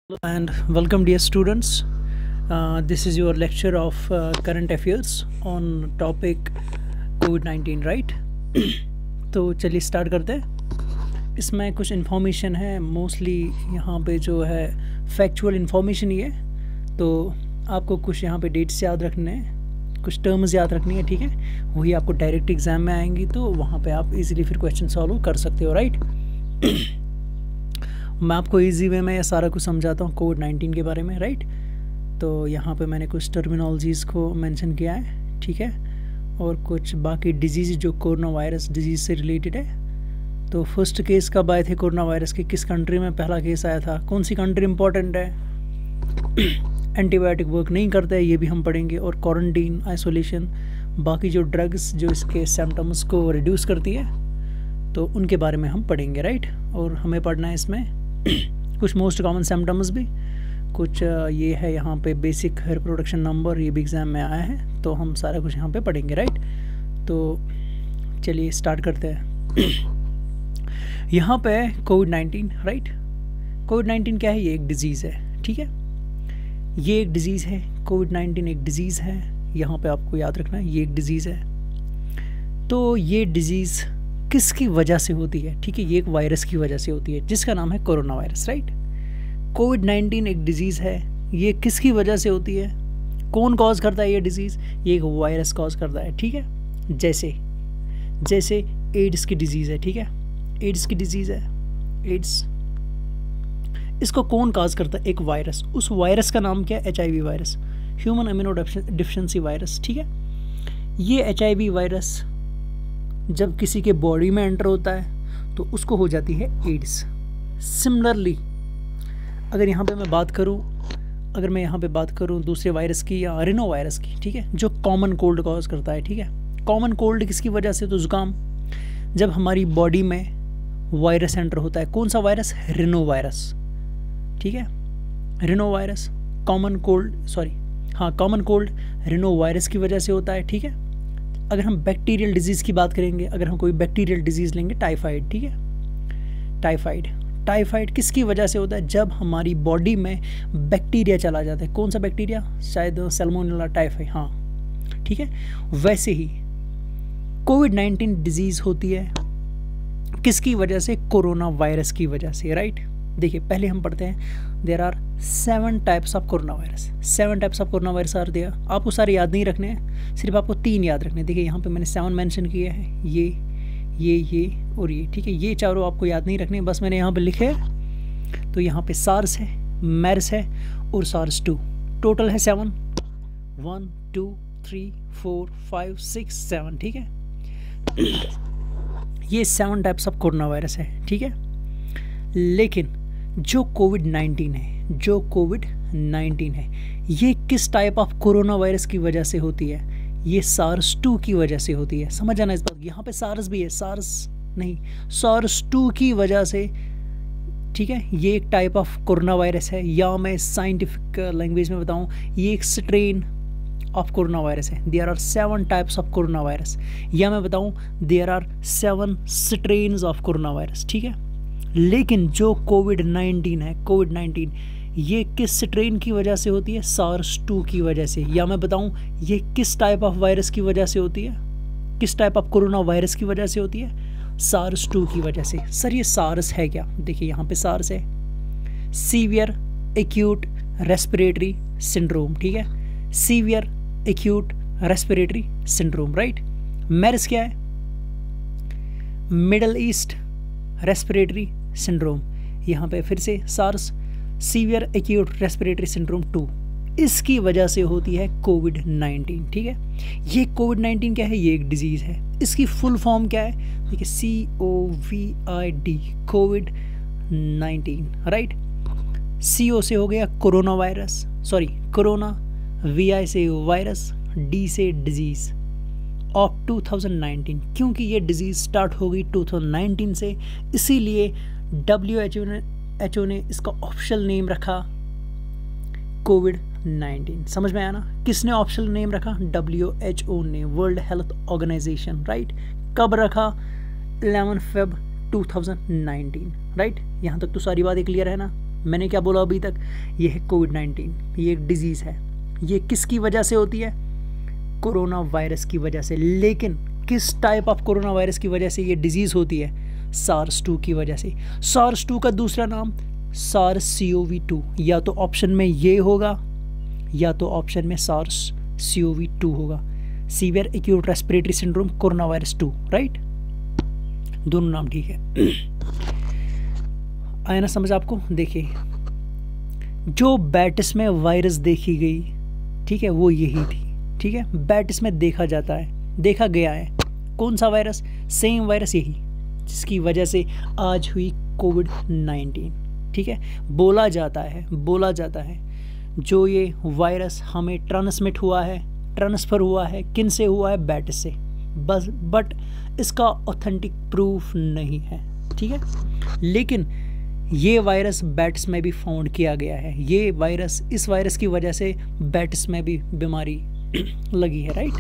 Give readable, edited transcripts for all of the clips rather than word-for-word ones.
And welcome dear students. This is your lecture of current affairs on topic COVID-19, right? तो चलिए start करते हैं। इसमें कुछ इन्फॉर्मेशन है, मोस्टली यहाँ पे जो है फैक्चुअल इन्फॉर्मेशन ही है। तो आपको कुछ यहाँ पे डेट्स याद रखने हैं, कुछ टर्म्स याद रखनी है, ठीक है? वही आपको डायरेक्ट एग्जाम में आएंगी, तो वहाँ पे आप इजीली फिर क्वेश्चन सॉल्व कर सकते हो, राइट? मैं आपको इजी वे में सारा कुछ समझाता हूँ कोविड-19 के बारे में, राइट? तो यहाँ पे मैंने कुछ टर्मिनोलॉजीज़ को मेंशन किया है, ठीक है? और कुछ बाकी डिजीज़ जो कोरोना वायरस डिजीज़ से रिलेटेड है। तो फर्स्ट केस कब आए थे कोरोना वायरस के, किस कंट्री में पहला केस आया था, कौन सी कंट्री इंपॉर्टेंट है, एंटीबायोटिक वर्क नहीं करता है, ये भी हम पढ़ेंगे। और क्वारंटीन, आइसोलेशन, बाकी जो ड्रग्स जो इसके सिम्टम्स को रिड्यूस करती है, तो उनके बारे में हम पढ़ेंगे, राइट? और हमें पढ़ना है इसमें कुछ मोस्ट कॉमन सिम्टम्स भी, कुछ ये है यहाँ पे बेसिक रिप्रोडक्शन नंबर, ये भी एग्ज़ाम में आया है, तो हम सारा कुछ यहाँ पे पढ़ेंगे, राइट? तो चलिए स्टार्ट करते हैं। यहाँ पे कोविड-19, राइट? कोविड-19 क्या है? ये एक डिज़ीज़ है, ठीक है? ये एक डिज़ीज़ है, कोविड-19 एक डिज़ीज़ है, यहाँ पे आपको याद रखना है ये एक डिज़ीज़ है। तो ये डिज़ीज़ किसकी वजह से होती है, ठीक है? ये एक वायरस की वजह से होती है जिसका नाम है कोरोना वायरस, राइट? कोविड-19 एक डिज़ीज़ है, ये किसकी वजह से होती है, कौन कॉज करता है ये डिज़ीज़? ये एक वायरस कॉज करता है, ठीक है? जैसे एड्स की डिज़ीज़ है, ठीक है? एड्स की डिज़ीज़ है, एड्स, इसको कौन कॉज करता है? एक वायरस। उस वायरस का नाम क्या है? HIV virus, human immuno deficiency virus, ठीक है? ये HIV वायरस जब किसी के बॉडी में एंटर होता है तो उसको हो जाती है एड्स। सिमिलरली अगर यहाँ पे मैं बात करूँ दूसरे वायरस की या रिनो वायरस की, ठीक है, जो कॉमन कोल्ड कॉज करता है, ठीक है? कॉमन कोल्ड किसकी वजह से? तो जुकाम। जब हमारी बॉडी में वायरस एंटर होता है, कौन सा वायरस? रिनो वायरस, ठीक है? Reno virus common cold Reno virus की वजह से होता है, ठीक है? अगर हम बैक्टीरियल डिजीज़ की बात करेंगे, अगर हम कोई बैक्टीरियल डिजीज़ लेंगे, टाइफाइड, ठीक है? टाइफाइड किसकी वजह से होता है? जब हमारी बॉडी में बैक्टीरिया चला जाता है। कौन सा बैक्टीरिया? शायद सैल्मोनेला टाइफाइड, हाँ, ठीक है? वैसे ही कोविड-19 डिजीज़ होती है किसकी वजह से? कोरोना वायरस की वजह से, राइट? देखिए पहले हम पढ़ते हैं, there are 7 types of corona virus. 7 types of corona virus are there. आपको सारे याद नहीं रखने हैं, सिर्फ आपको 3 याद रखने हैं। देखिए यहाँ पे मैंने 7 मेंशन किए हैं, ये और ये, ठीक है? ये चारों आपको याद नहीं रखने, बस मैंने यहाँ पे लिखे हैं। तो यहाँ पे सार्स है, मेर्स है और सार्स 2, टोटल है 7, 1 2 3 4 5 6 7, ठीक है? ये 7 टाइप्स ऑफ कोरोना वायरस है, ठीक है? लेकिन जो कोविड-19 है, ये किस टाइप ऑफ कोरोना वायरस की वजह से होती है? ये सार्स 2 की वजह से होती है। समझ आना इस बात। यहाँ पे सार्स भी है, सार्स 2 की वजह से, ठीक है? ये एक टाइप ऑफ कोरोना वायरस है, या मैं साइंटिफिक लैंग्वेज में बताऊँ, ये एक स्ट्रेन ऑफ कोरोना वायरस है। There are 7 types of corona virus, या मैं बताऊँ there are 7 strains of corona virus, ठीक है? लेकिन जो कोविड-19 ये किस स्ट्रेन की वजह से होती है? सार्स 2 की वजह से। या मैं बताऊं ये किस टाइप ऑफ वायरस की वजह से होती है? किस टाइप ऑफ कोरोना वायरस की वजह से होती है? सार्स 2 की वजह से। सर ये सार्स है क्या? देखिए यहाँ पे सार्स है, सीवियर एक्यूट रेस्पिरेटरी सिंड्रोम, ठीक है? Severe acute respiratory syndrome, right? MERS क्या है? Middle East respiratory syndrome. यहाँ पे फिर से SARS, severe acute respiratory syndrome 2, इसकी वजह से होती है कोविड-19, ठीक है? ये कोविड-19 क्या है? ये एक डिजीज़ है। इसकी फुल फॉर्म क्या है? देखिए COVID, कोविड-19, राइट? CO से हो गया कोरोना वायरस, कोरोना, VI से वायरस, D से डिजीज़ ऑफ 2019। क्योंकि ये डिजीज़ स्टार्ट हो गई 2019 से, इसीलिए WHO ने इसका ऑफिशियल नेम रखा कोविड-19। समझ में आया ना? किसने ऑफिशियल नेम रखा? WHO ने, वर्ल्ड हेल्थ ऑर्गेनाइजेशन, राइट? कब रखा? 11 Feb 2019, राइट? यहाँ तक तो सारी बातें क्लियर है ना? मैंने क्या बोला अभी तक, ये है कोविड-19, ये एक डिजीज़ है। ये किसकी वजह से होती है? कोरोना वायरस की वजह से। लेकिन किस टाइप ऑफ कोरोना वायरस की वजह से ये डिजीज़ होती है? SARS-2 की वजह से। SARS-2 का दूसरा नाम SARS-CoV-2, या तो ऑप्शन में ये होगा या तो ऑप्शन में SARS-CoV-2 होगा, severe acute respiratory syndrome corona virus 2, right? दोनों नाम ठीक है। आया ना समझ आपको? देखिए, जो बैटिस में वायरस देखी गई, ठीक है, वो यही थी, ठीक है। बैटिस में देखा गया है कौन सा वायरस? सेम वायरस यही, जिसकी वजह से आज हुई कोविड-19, ठीक है। बोला जाता है जो ये वायरस हमें ट्रांसफ़र हुआ है, किन से हुआ है? बैटिस से, बस। बट इसका ऑथेंटिक प्रूफ नहीं है, ठीक है। लेकिन ये वायरस बैट्स में भी फाउंड किया गया है। इस वायरस की वजह से बैट्स में भी बीमारी लगी है, राइट?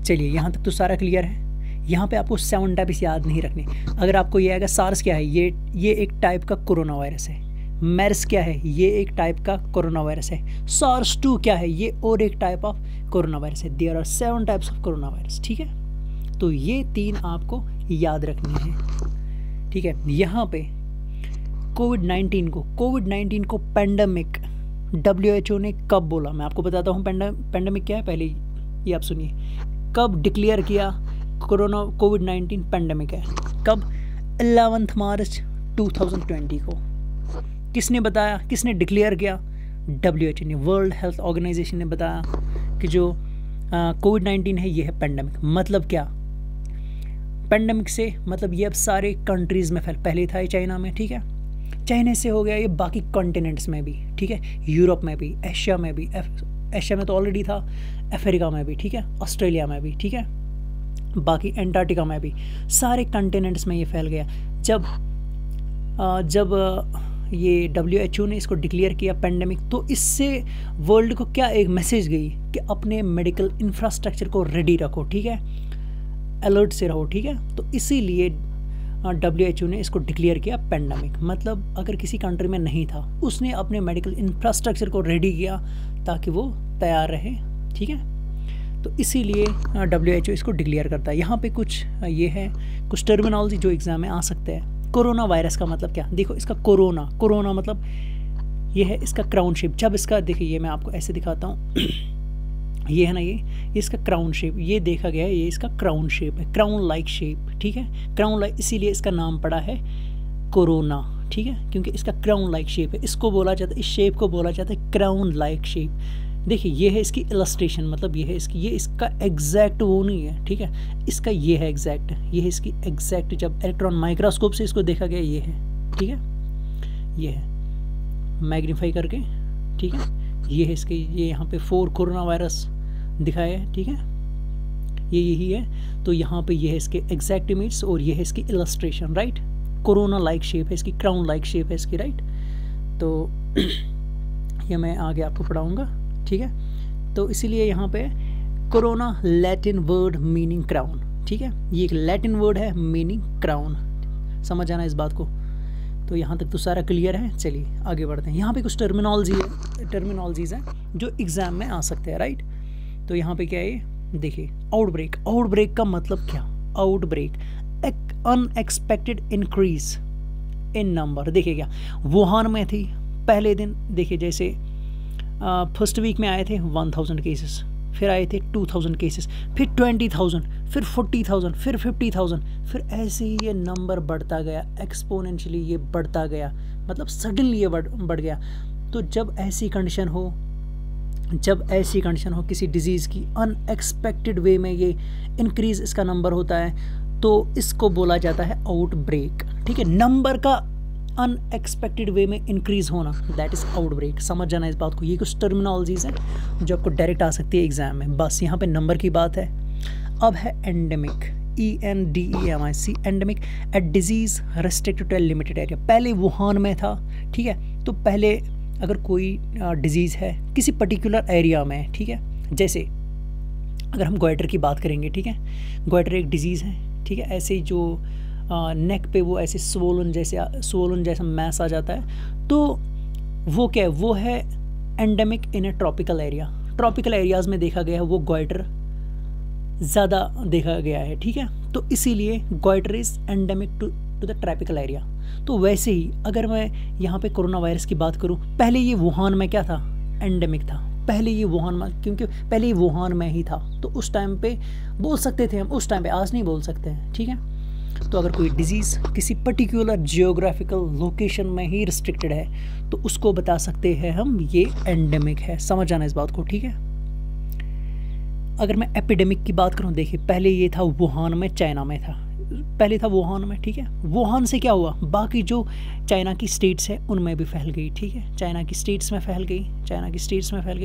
चलिए, यहाँ तक तो सारा क्लियर है। यहाँ पे आपको 7 टाइप्स याद नहीं रखने। अगर आपको ये आएगा सार्स क्या है, ये एक टाइप का कोरोना वायरस है। मेर्स क्या है, ये एक टाइप का कोरोना वायरस है। SARS-2 क्या है, ये और एक टाइप ऑफ कोरोना वायरस है। There are 7 types of corona virus, ठीक है। तो ये 3 आपको याद रखनी है, ठीक है। यहाँ पे कोविड-19 को पेंडेमिक WHO ने कब बोला? मैं आपको बताता हूँ पेंडेमिक क्या है। पहले ये आप सुनिए, कब डिक्लेयर किया कोविड-19 पेंडेमिक है? कब? 11 मार्च 2020 को। किसने बताया, किसने डिक्लेयर किया? WHO ने, वर्ल्ड हेल्थ ऑर्गेनाइजेशन ने बताया कि जो कोविड-19 है ये है पेंडेमिक। मतलब क्या? पेंडेमिक से मतलब ये अब सारे कंट्रीज़ में पहले था ये चाइना में, ठीक है। चाइना से हो गया ये बाकी कॉन्टिनेंट्स में भी, ठीक है। यूरोप में भी, एशिया में भी, एशिया में तो ऑलरेडी था, अफ्रीका में भी, ठीक है, ऑस्ट्रेलिया में भी, ठीक है, बाकी एंटार्क्टिका में भी, सारे कॉन्टिनेंट्स में ये फैल गया। जब ये WHO ने इसको डिक्लेयर किया पेंडेमिक, तो इससे वर्ल्ड को क्या एक मैसेज गई कि अपने मेडिकल इंफ्रास्ट्रक्चर को रेडी रखो, ठीक है, अलर्ट से रहो, ठीक है। तो इसीलिए WHO ने इसको डिक्लेयर किया पेंडेमिक। मतलब अगर किसी कंट्री में नहीं था, उसने अपने मेडिकल इंफ्रास्ट्रक्चर को रेडी किया ताकि वो तैयार रहे, ठीक है। तो इसीलिए WHO इसको डिक्लेयर करता है। यहाँ पे कुछ ये है, कुछ टर्मिनोलॉजी जो एग्ज़ाम में आ सकते हैं। कोरोना वायरस का मतलब क्या? देखो, इसका कोरोना मतलब ये है इसका क्राउन शेप। जब इसका, देखिए ये मैं आपको ऐसे दिखाता हूँ, ये है ना, ये इसका क्राउन शेप, ये देखा गया है, ये इसका क्राउन शेप है, क्राउन लाइक शेप, ठीक है, क्राउन लाइक, इसीलिए इसका नाम पड़ा है कोरोना, ठीक है, क्योंकि इसका क्राउन लाइक शेप है। इसको बोला जाता है, इस शेप को बोला जाता है क्राउन लाइक शेप। देखिए, ये है इसकी इलस्ट्रेशन, मतलब ये है इसकी, ये इसका एग्जैक्ट वो नहीं है, ठीक है, इसका ये है एग्जैक्ट, ये है इसकी एग्जैक्ट, जब इलेक्ट्रॉन माइक्रोस्कोप से इसको देखा गया, ये है, ठीक है, ये है मैग्नीफाई करके, ठीक है, ये है इसके, ये यहाँ पे 4 कोरोना वायरस दिखाया है, ठीक है, ये यही है। तो यहाँ पे ये है इसके एग्जैक्ट इमेज और ये है इसकी illustration, right. Corona like shape है इसकी, क्राउन लाइक शेप है इसकी, राइट। तो ये मैं आगे आपको पढ़ाऊँगा, ठीक है। तो इसीलिए यहाँ पे corona Latin word meaning crown, ठीक है, ये एक लैटिन वर्ड है मीनिंग क्राउन। समझ आना इस बात को। तो यहाँ तक तो सारा क्लियर है। चलिए आगे बढ़ते हैं। यहाँ पे कुछ टर्मिनोलॉजीज़ हैं जो एग्ज़ाम में आ सकते हैं, राइट। तो यहाँ पे क्या है, देखिए, आउटब्रेक का मतलब क्या? आउटब्रेक, एक अनएक्सपेक्टेड इंक्रीज इन नंबर। देखिए क्या, वुहान में थी पहले दिन, देखिए जैसे फर्स्ट वीक में आए थे 1000 केसेस, फिर आए थे 2000 केसेस, फिर 20,000, फिर 40,000, फिर 50,000, फिर ऐसे ही ये नंबर बढ़ता गया, एक्सपोनेंशियली ये बढ़ता गया, मतलब सडनली ये बढ़ गया। तो जब ऐसी कंडीशन हो किसी डिजीज़ की, अनएक्सपेक्टेड वे में ये इंक्रीज़ इसका नंबर होता है, तो इसको बोला जाता है आउटब्रेक, ठीक है। नंबर का अनएक्सपेक्टेड वे में इंक्रीज़ होना, दैट इज़ आउटब्रेक। समझ जाना इस बात को। ये कुछ टर्मिनोलॉजीज़ हैं जो आपको डायरेक्ट आ सकती है एग्ज़ाम में। बस यहाँ पे नंबर की बात है। अब है endemic, ENDEMIC, endemic, a disease restricted to a limited area. पहले वुहान में था, ठीक है। तो पहले अगर कोई डिजीज़ है किसी पर्टिकुलर एरिया में, ठीक है, जैसे अगर हम गोइटर की बात करेंगे, ठीक है, गोइटर एक डिजीज़ है, ठीक है। ऐसे ही जो नेक पे वो ऐसे स्वोलन जैसा मैस आ जाता है, तो वो क्या है, वो है एंडेमिक इन ए ट्रॉपिकल एरिया। ट्रॉपिकल एरियाज़ में देखा गया है वो गॉइटर ज़्यादा देखा गया है, ठीक है। तो इसीलिए goitre is endemic to the tropical area. तो वैसे ही अगर मैं यहाँ पे कोरोना वायरस की बात करूँ, पहले ये वुहान में क्या था, एंडेमिक था। पहले ये वुहान में, क्योंकि पहले ये वुहान में ही था, तो उस टाइम पे बोल सकते थे हम, उस टाइम पे, आज नहीं बोल सकते हैं, ठीक है। तो अगर कोई डिजीज़ किसी पर्टिकुलर जियोग्राफिकल लोकेशन में ही रिस्ट्रिक्टेड है तो उसको बता सकते हैं हम ये एंडेमिक है। समझ आना इस बात को, ठीक है। अगर मैं एपिडेमिक की बात करूं, देखिए पहले ये था वुहान में, चाइना में था, पहले था वुहान में, ठीक है। वुहान से क्या हुआ, बाकी जो चाइना की स्टेट्स है उनमें भी फैल गई, ठीक है। चाइना की स्टेट्स में फैल गई,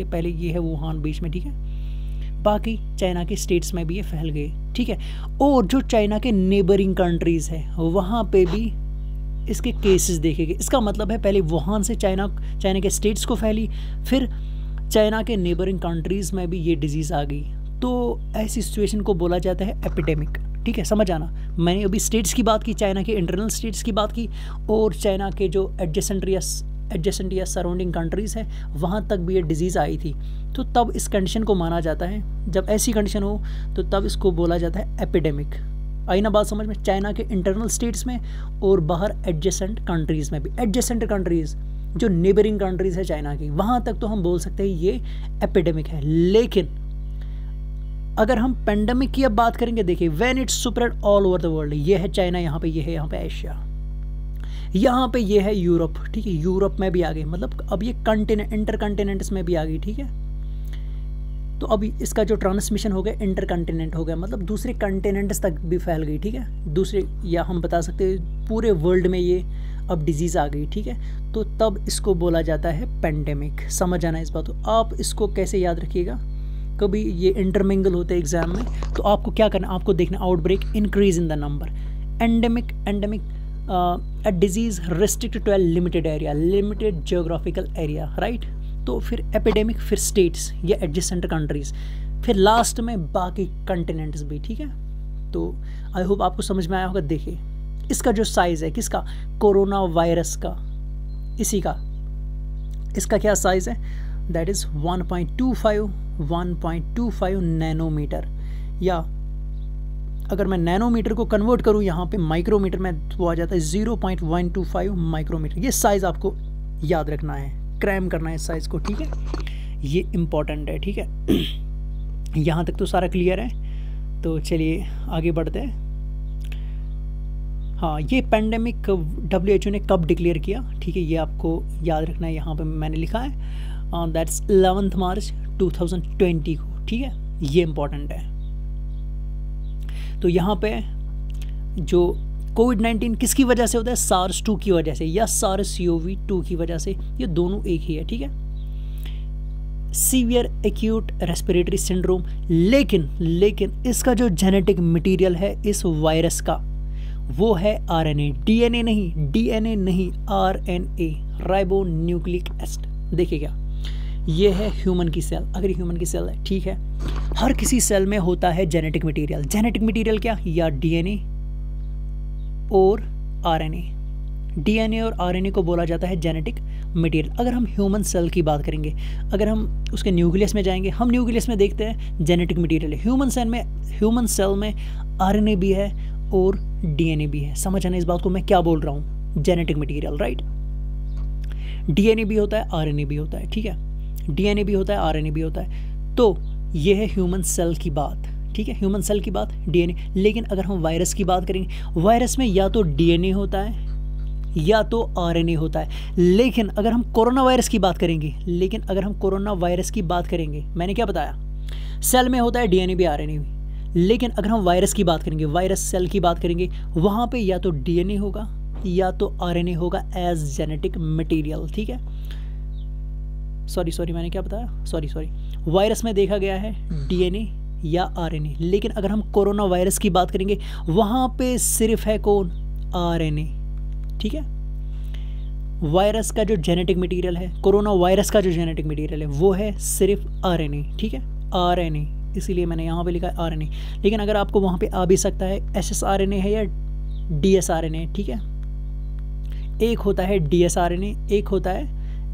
पहले ये है वुहान बीच में, ठीक है। बाकी चाइना के स्टेट्स में भी ये फैल गए, ठीक है। और जो चाइना के नेबरिंग कंट्रीज़ है वहाँ पे भी इसके केसेस देखे गए। इसका मतलब है पहले वुहान से चाइना के स्टेट्स को फैली, फिर चाइना के नेबरिंग कंट्रीज़ में भी ये डिजीज़ आ गई। तो ऐसी सिचुएशन को बोला जाता है एपिडेमिक, ठीक है। समझ आना, मैंने अभी स्टेट्स की बात की, चाइना के इंटरनल स्टेट्स की बात की, और चाइना के जो एडजेसेंट या सराउंडिंग कंट्रीज़ है वहाँ तक भी ये डिजीज़ आई थी। तो तब इस कंडीशन को माना जाता है, जब ऐसी कंडीशन हो तो तब इसको बोला जाता है एपिडेमिक। आई ना बात समझ में, चाइना के इंटरनल स्टेट्स में और बाहर एडजेसेंट कंट्रीज़ में भी। एडजेसेंट कंट्रीज़ जो नेबरिंग कंट्रीज़ है चाइना की, वहाँ तक तो हम बोल सकते हैं ये एपिडेमिक है। लेकिन अगर हम पेंडेमिक की अब बात करेंगे, देखिए when it's spread all over the world, ये है चाइना, यहाँ पे ये है, यहाँ पे एशिया, यहाँ पे ये है यूरोप, ठीक है। यूरोप में भी आ गई, मतलब अब ये इंटरकॉन्टिनेंट्स में भी आ गई, ठीक है। तो अभी इसका जो ट्रांसमिशन हो गया इंटरकॉन्टिनेंट हो गया, मतलब दूसरे कॉन्टिनेंट्स तक भी फैल गई, ठीक है। दूसरे, या हम बता सकते हैं पूरे वर्ल्ड में ये अब डिजीज़ आ गई, ठीक है। तो तब इसको बोला जाता है पेंडेमिक। समझ आना इस बात को। आप इसको कैसे याद रखिएगा, कभी ये इंटरमिंगल होते हैं एग्जाम में, तो आपको क्या करना, आपको देखना outbreak increase in the number, endemic a disease restricted to a limited area, limited geographical area, right. तो फिर एपिडेमिक, फिर स्टेट्स या एडजेसेंट कंट्रीज़, फिर लास्ट में बाकी कंटिनेंट्स भी, ठीक है। तो आई होप आपको समझ में आया होगा। देखिए इसका जो साइज़ है, किसका, कोरोना वायरस का, इसी का, इसका क्या साइज़ है, दैट इज़ 1.25 नैनोमीटर, या अगर मैं नैनोमीटर को कन्वर्ट करूँ यहाँ पे माइक्रोमीटर में, तो आ जाता है 0.125 माइक्रोमीटर। ये साइज़ आपको याद रखना है, क्रैम करना है इस साइज़ को, ठीक है। ये इम्पॉर्टेंट है, ठीक है। यहाँ तक तो सारा क्लियर है। तो चलिए आगे बढ़ते हैं। हाँ, ये पेंडेमिक WHO ने कब डिक्लेयर किया, ठीक है, ये आपको याद रखना है। यहाँ पे मैंने लिखा है दैट्स 11 मार्च 2020 को, ठीक है। ये इम्पॉर्टेंट है। तो यहाँ पे जो कोविड-19 किसकी वजह से होता है, SARS-2 की वजह से या SARS-CoV-2 की वजह से, ये दोनों एक ही है, ठीक है। सीवियर एक्यूट रेस्पिरेटरी सिंड्रोम, लेकिन इसका जो जेनेटिक मटेरियल है इस वायरस का वो है RNA, DNA नहीं, RNA, राइबो न्यूक्लिक एसिड। देखिएगा, ये है ह्यूमन की सेल, अगर ह्यूमन की सेल है, ठीक है। हर किसी सेल में होता है जेनेटिक मटेरियल क्या, या DNA और RNA। DNA और RNA को बोला जाता है जेनेटिक मटेरियल। अगर हम ह्यूमन सेल की बात करेंगे, अगर हम उसके न्यूक्लियस में जाएंगे, हम न्यूक्लियस में देखते हैं जेनेटिक मटेरियल है। ह्यूमन सेल में RNA भी है और DNA भी है। समझ आना इस बात को, मैं क्या बोल रहा हूँ, जेनेटिक मटेरियल, राइट। DNA भी होता है, RNA भी होता है, ठीक है। DNA भी होता है, RNA भी होता है। तो ये है ह्यूमन सेल की बात, ठीक है, ह्यूमन सेल की बात, DNA। लेकिन अगर हम वायरस की बात करेंगे, वायरस में या तो DNA होता है या तो RNA होता है। लेकिन अगर हम कोरोना वायरस की बात करेंगे, मैंने क्या बताया, सेल में होता है DNA भी RNA भी। लेकिन अगर हम वायरस की बात करेंगे, वायरस सेल की बात करेंगे, वहाँ पे या तो DNA होगा या तो RNA होगा एज जेनेटिक मटेरियल, ठीक है। सॉरी मैंने क्या बताया, सॉरी वायरस में देखा गया है DNA या RNA। लेकिन अगर हम कोरोना वायरस की बात करेंगे, वहाँ पे सिर्फ है कौन, RNA, ठीक है। वायरस का जो जेनेटिक मटेरियल है, कोरोना वायरस का जो जेनेटिक मटेरियल है वो है सिर्फ RNA, ठीक है, RNA। इसीलिए मैंने यहाँ पे लिखा है RNA। लेकिन अगर आपको वहाँ पे आ भी सकता है SSRNA है या DsRNA, ठीक है, एक होता है DsRNA, एक होता है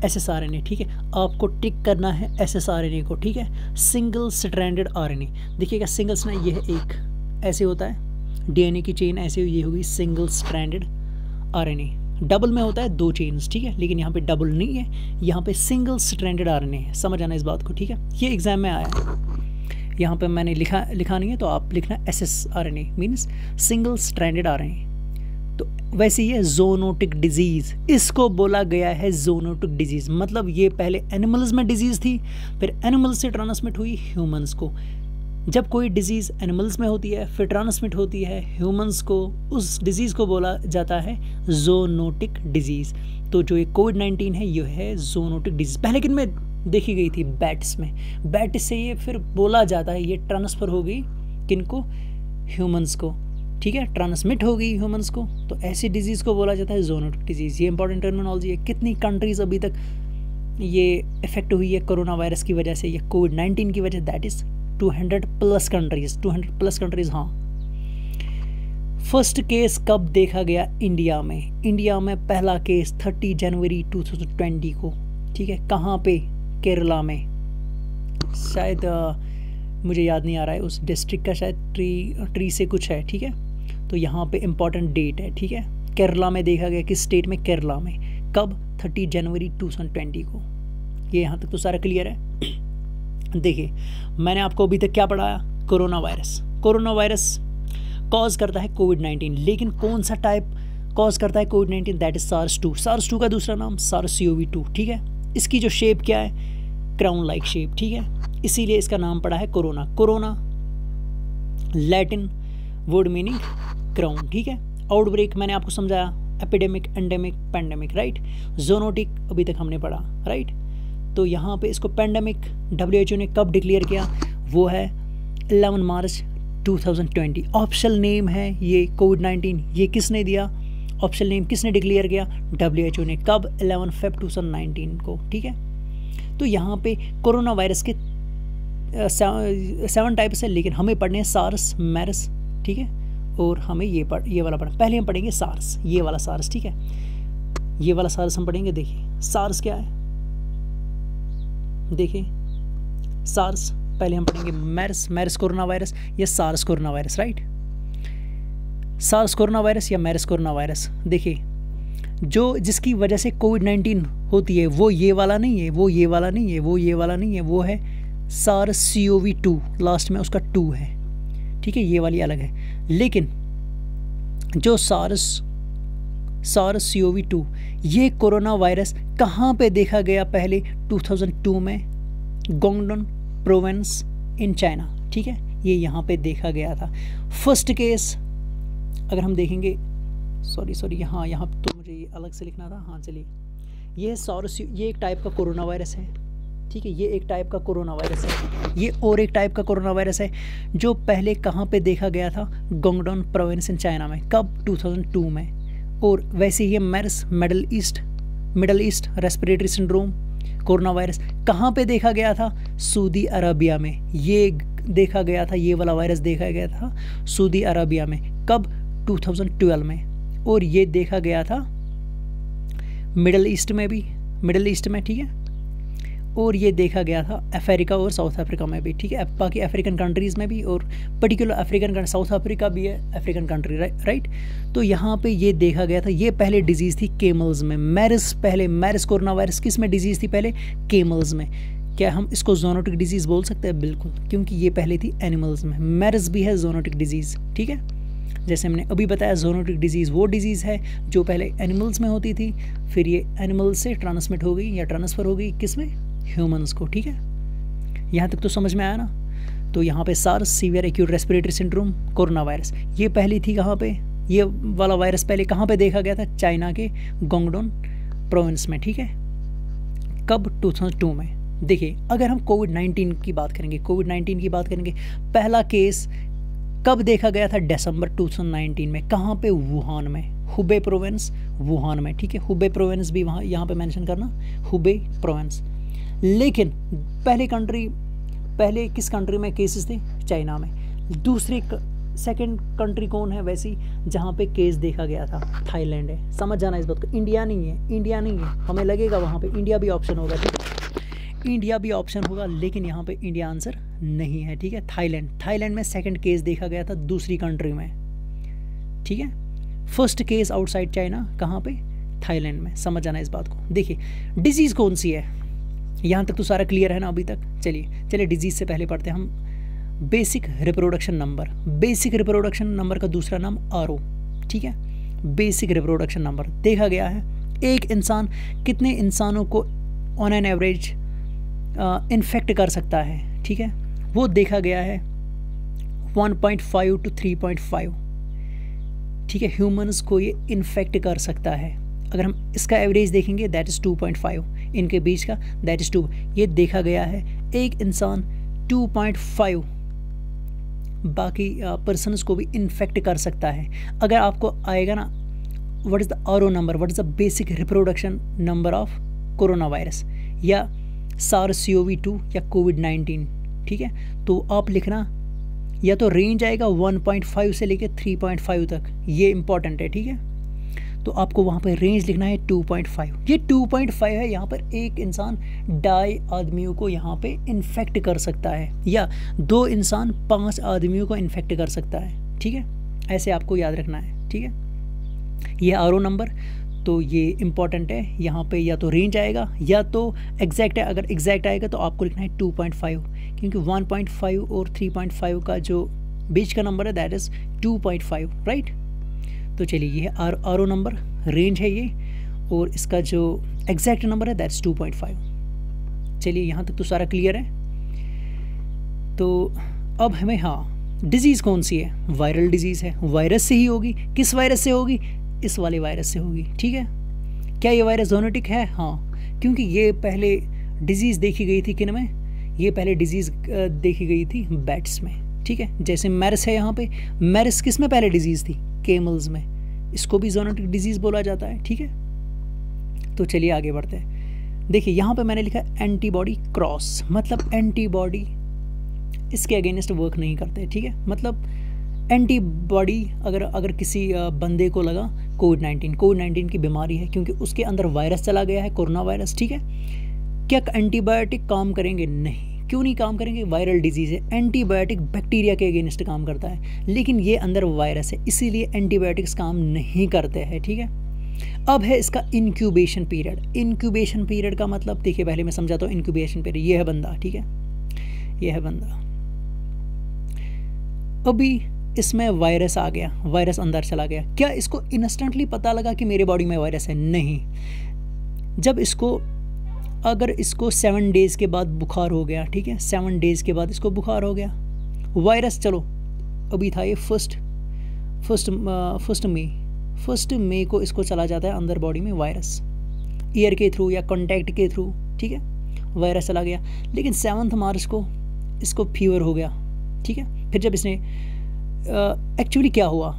SsRNA, ठीक है। आपको टिक करना है SsRNA को, ठीक है, सिंगल स्ट्रैंडेड RNA। देखिएगा सिंगल्स ना, ये है एक, ऐसे होता है DNA की चेन, ऐसे ये होगी सिंगल स्ट्रैंडेड RNA। डबल में होता है 2 चेन्स, ठीक है, लेकिन यहाँ पे डबल नहीं है, यहाँ पे सिंगल स्ट्रैंडेड RNA है। समझ आना इस बात को, ठीक है। ये एग्जाम में आया है, यहाँ पे मैंने लिखा नहीं है, तो आप लिखना SsRNA means single stranded RNA। तो वैसे ही है ज़ोनोटिक डिजीज़, इसको बोला गया है ज़ोनोटिक डिजीज़, मतलब ये पहले एनिमल्स में डिजीज़ थी, फिर एनिमल्स से ट्रांसमिट हुई ह्यूमंस को। जब कोई डिजीज़ एनिमल्स में होती है फिर ट्रांसमिट होती है ह्यूमंस को, उस डिजीज़ को बोला जाता है ज़ोनोटिक डिजीज़। तो जो ये कोविड-19 है ये है ज़ोनोटिक डिजीज़। पहले किन में देखी गई थी? बैट्स में। बैट से ये फिर बोला जाता है ये ट्रांसफ़र हो गई किनको? ह्यूमंस को, ठीक है, ट्रांसमिट हो गई ह्यूमंस को, तो ऐसी डिजीज़ को बोला जाता है ज़ोनोटिक डिजीज़। ये इंपॉर्टेंट टर्मिनोलॉजी है। कितनी कंट्रीज़ अभी तक ये इफेक्ट हुई है कोरोना वायरस की वजह से, या कोविड-19 की वजह? That is 200+ countries, 200+ countries. हाँ, फर्स्ट केस कब देखा गया इंडिया में? इंडिया में पहला केस 30 जनवरी 2020 को, ठीक है। कहाँ पे? केरला में, शायद मुझे याद नहीं आ रहा है उस डिस्ट्रिक्ट का, शायद ट्री से कुछ है, ठीक है। तो यहाँ पे इम्पॉर्टेंट डेट है, ठीक है। केरला में देखा गया, किस स्टेट में? केरला में। कब? 30 जनवरी 2020 को। ये यहाँ तक तो सारा क्लियर है। देखिए मैंने आपको अभी तक क्या पढ़ाया? Corona virus. Corona virus cause करता है कोविड-19, लेकिन कौन सा टाइप कॉज करता है कोविड-19? That is SARS-2। SARS-2 का दूसरा नाम SARS-CoV-2, ठीक है। इसकी जो शेप क्या है? क्राउन लाइक शेप, ठीक है, इसीलिए इसका नाम पड़ा है corona. Corona Latin word meaning crown, ठीक है। आउटब्रेक मैंने आपको समझाया, एपिडेमिक, एंडेमिक, पैंडेमिक, राइट। ज़ोनोटिक अभी तक हमने पढ़ा, राइट। तो यहाँ पे इसको पैंडेमिक WHO ने कब डिक्लेयर किया? वो है 11 मार्च 2020। ऑप्शनल नेम है ये कोविड-19, ये किसने दिया? ऑप्शनल नेम किसने डिक्लेयर किया? WHO ने। कब? 11 Feb 2019 को, ठीक है। तो यहाँ पे कोरोना वायरस के 7 टाइप्स है, लेकिन हमें पढ़ने हैं सार्स, मेर्स, ठीक है, और हमें ये वाला पढ़ना। पहले हम पढ़ेंगे सार्स, ये वाला सार्स, ठीक है, ये वाला सार्स हम पढ़ेंगे। देखिए सार्स क्या है, देखिए सार्स पहले हम पढ़ेंगे मेर्स कोरोना वायरस या SARS corona virus, right. SARS corona virus या मेर्स कोरोना वायरस। देखिए जो जिसकी वजह से कोविड-19 होती है वो ये वाला नहीं है, वो ये वाला नहीं है, वो ये वाला नहीं है, वो है SARS-CoV-2, लास्ट में उसका 2 है, ठीक है, ये वाली अलग है। लेकिन जो SARS-CoV-2 ये कोरोना वायरस कहाँ पे देखा गया? पहले 2002 में गोंगडोन प्रोविंस इन चाइना, ठीक है, ये यहाँ पे देखा गया था फर्स्ट केस। अगर हम देखेंगे, सॉरी यहाँ तो मुझे ये अलग से लिखना था। हाँ चलिए, ये ये एक टाइप का कोरोना वायरस है, ठीक है, ये एक टाइप का कोरोना वायरस है, ये और एक टाइप का कोरोना वायरस है जो पहले कहाँ पे देखा गया था? गोंगडोन प्रोविंस इन चाइना में। कब? 2002 में। और वैसे ही MERS Middle East respiratory syndrome corona virus कहाँ पे देखा गया था? सऊदी अरबिया में। ये देखा गया था, ये वाला वायरस देखा गया था सऊदी अरबिया में। कब? 2012 में। और ये देखा गया था मिडल ईस्ट में, ठीक है, और ये देखा गया था अफ्रीका और साउथ अफ्रीका में भी, ठीक है, बाकी अफ्रीकन कंट्रीज़ में भी, और पर्टिकुलर अफ्रीकन साउथ अफ्रीका भी है अफ्रीकन कंट्री, राइट। तो यहाँ पे ये देखा गया था। ये पहले डिजीज़ थी केमल्स में। मेर्स कोरोना वायरस किस में डिजीज़ थी? पहले केमल्स में। क्या हम इसको ज़ोनोटिक डिजीज़ बोल सकते हैं? बिल्कुल, क्योंकि ये पहले थी एनिमल्स में। मेर्स भी है ज़ोनोटिक डिजीज़, ठीक है। जैसे हमने अभी बताया, ज़ोनोटिक डिजीज़ वो डिजीज़ है जो पहले एनिमल्स में होती थी, फिर ये एनिमल्स से ट्रांसमिट हो गई या ट्रांसफ़र हो गई किस में? ह्यूमंस को, ठीक है। यहाँ तक तो समझ में आया ना। तो यहाँ पे SARS severe acute respiratory syndrome corona virus ये पहली थी कहाँ पे? ये वाला वायरस पहले कहाँ पे देखा गया था? चाइना के गोंगडोन प्रोविंस में, ठीक है। कब? 2002 में। देखिए अगर हम कोविड-19 की बात करेंगे, पहला केस कब देखा गया था? दिसंबर 2019 में। कहाँ पे? वुहान में, हुबे प्रोविंस, वुहान में, ठीक है। हुबे प्रोविंस भी वहाँ यहाँ पे मेंशन करना, हुबे प्रोविंस। लेकिन पहले किस कंट्री में केसेस थे? चाइना में। दूसरे सेकंड कंट्री कौन है वैसी जहाँ पे केस देखा गया था? थाईलैंड है। समझ जाना इस बात को, इंडिया नहीं है, इंडिया नहीं है। हमें लगेगा वहाँ पे इंडिया भी ऑप्शन होगा, ठीक है, इंडिया भी ऑप्शन होगा, लेकिन यहाँ पे इंडिया आंसर नहीं है, ठीक है। थाईलैंड में सेकंड केस देखा गया था दूसरी कंट्री में, ठीक है। फर्स्ट केस आउटसाइड चाइना कहाँ पे? थाईलैंड में। समझ जाना इस बात को। देखिए डिजीज़ कौन सी है, यहाँ तक तो सारा क्लियर है ना अभी तक। चलिए डिजीज़ से पहले पढ़ते हैं हम basic reproduction number. Basic reproduction number का दूसरा नाम आरओ, ठीक है। बेसिक रिप्रोडक्शन नंबर देखा गया है एक इंसान कितने इंसानों को ऑन एन एवरेज इन्फेक्ट कर सकता है, ठीक है, वो देखा गया है 1.5 to 3.5, ठीक है। ह्यूमंस को ये इन्फेक्ट कर सकता है। अगर हम इसका एवरेज देखेंगे दैट इज़ 2.5, इनके बीच का दैट इज़ 2। ये देखा गया है एक इंसान 2.5 बाकी पर्सनस को भी इन्फेक्ट कर सकता है। अगर आपको आएगा ना what is the RO number, what is the basic reproduction number of corona virus या SARS-CoV-2 या कोविड-19, ठीक है, तो आप लिखना या तो रेंज आएगा 1.5 से लेकर 3.5 तक, ये इंपॉर्टेंट है, ठीक है। तो आपको वहाँ पर रेंज लिखना है 2.5। ये 2.5 है, यहाँ पर एक इंसान 2.5 आदमियों को यहाँ पे इन्फेक्ट कर सकता है, या 2 इंसान 5 आदमियों को इन्फेक्ट कर सकता है, ठीक है। ऐसे आपको याद रखना है, ठीक है। ये आरओ नंबर, तो ये इम्पॉर्टेंट है। यहाँ पे या तो रेंज आएगा या तो एग्जैक्ट है। अगर एग्जैक्ट आएगा तो आपको लिखना है 2.5, क्योंकि 1.5 और 3.5 का जो बीच का नंबर है दैट इज़ 2.5, राइट। तो चलिए ये आरओ नंबर, रेंज है ये, और इसका जो एग्जैक्ट नंबर है दैट्स 2.5। चलिए यहाँ तक तो सारा क्लियर है। तो अब हमें, हाँ, डिजीज़ कौन सी है? वायरल डिजीज़ है, वायरस से ही होगी। किस वायरस से होगी? इस वाले वायरस से होगी, ठीक है। क्या ये वायरस ज़ूनोटिक है? हाँ, क्योंकि ये पहले डिजीज़ देखी गई थी किन में? ये पहले डिजीज़ देखी गई थी बैट्स में, ठीक है। जैसे मेरिस है यहाँ पे, मेरिस किस में पहले डिजीज़ थी? कैमल्स में। इसको भी ज़ूनोटिक डिजीज़ बोला जाता है, ठीक है। तो चलिए आगे बढ़ते हैं। देखिए यहाँ पे मैंने लिखा एंटीबॉडी क्रॉस, मतलब एंटीबॉडी इसके अगेंस्ट वर्क नहीं करते, ठीक है। मतलब एंटीबॉडी अगर किसी बंदे को लगा कोविड-19 की बीमारी है, क्योंकि उसके अंदर वायरस चला गया है, कोरोना वायरस, ठीक है। क्या एंटीबायोटिक काम करेंगे? नहीं। क्यों नहीं काम करेंगे? वायरल डिजीज़ है, एंटीबायोटिक बैक्टीरिया के अगेंस्ट काम करता है, लेकिन ये अंदर वायरस है, इसीलिए एंटीबायोटिक्स काम नहीं करते हैं, ठीक है। अब है इसका इंक्यूबेशन पीरियड। इंक्यूबेशन पीरियड का मतलब देखिए, पहले मैं समझाता हूँ इंक्यूबेशन पीरियड। ये है बंदा, ठीक है, ये है बंदा। अभी इसमें वायरस आ गया, वायरस अंदर चला गया। क्या इसको इंस्टेंटली पता लगा कि मेरे बॉडी में वायरस है? नहीं। जब अगर इसको 7 डेज़ के बाद बुखार हो गया, ठीक है, 7 डेज़ के बाद इसको बुखार हो गया, वायरस, चलो अभी था ये फर्स्ट मई को इसको चला जाता है अंदर बॉडी में वायरस, ईयर के थ्रू या कॉन्टैक्ट के थ्रू, ठीक है, वायरस चला गया। लेकिन 7 मार्च को इसको फीवर हो गया, ठीक है। फिर जब इसने एक्चुअली क्या हुआ,